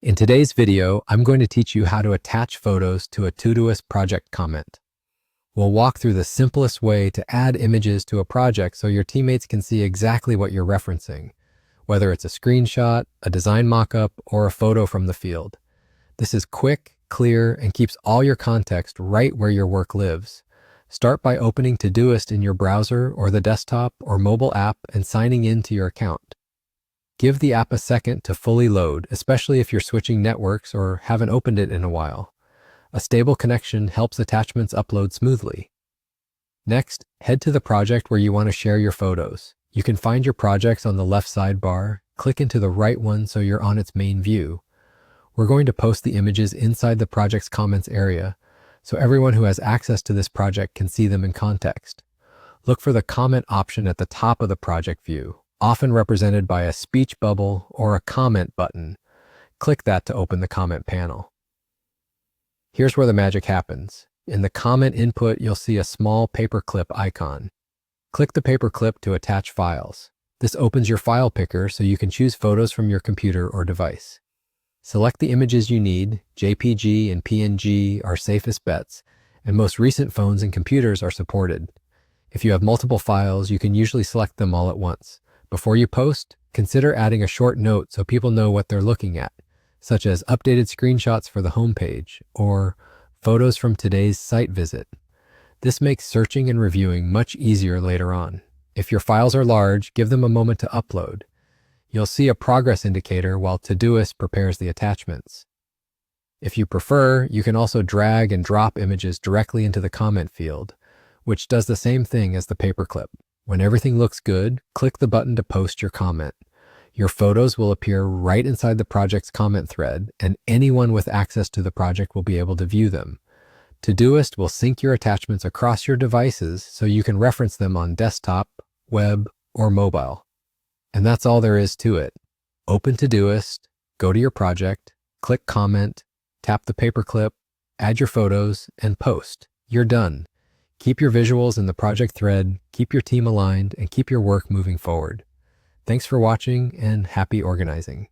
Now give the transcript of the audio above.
In today's video, I'm going to teach you how to attach photos to a Todoist project comment. We'll walk through the simplest way to add images to a project so your teammates can see exactly what you're referencing, whether it's a screenshot, a design mockup, or a photo from the field. This is quick, clear, and keeps all your context right where your work lives. Start by opening Todoist in your browser or the desktop or mobile app and signing in to your account. Give the app a second to fully load, especially if you're switching networks or haven't opened it in a while. A stable connection helps attachments upload smoothly. Next, head to the project where you want to share your photos. You can find your projects on the left sidebar, click into the right one so you're on its main view. We're going to post the images inside the project's comments area, so everyone who has access to this project can see them in context. Look for the comment option at the top of the project view, often represented by a speech bubble or a comment button. Click that to open the comment panel. Here's where the magic happens. In the comment input, you'll see a small paperclip icon. Click the paperclip to attach files. This opens your file picker so you can choose photos from your computer or device. Select the images you need. JPG and PNG are safest bets, and most recent phones and computers are supported. If you have multiple files, you can usually select them all at once. Before you post, consider adding a short note so people know what they're looking at, such as updated screenshots for the homepage or photos from today's site visit. This makes searching and reviewing much easier later on. If your files are large, give them a moment to upload. You'll see a progress indicator while Todoist prepares the attachments. If you prefer, you can also drag and drop images directly into the comment field, which does the same thing as the paperclip. When everything looks good, click the button to post your comment. Your photos will appear right inside the project's comment thread, and anyone with access to the project will be able to view them. Todoist will sync your attachments across your devices so you can reference them on desktop, web, or mobile. And that's all there is to it. Open Todoist, go to your project, click comment, tap the paperclip, add your photos, and post. You're done. Keep your visuals in the project thread, keep your team aligned, and keep your work moving forward. Thanks for watching, and happy organizing.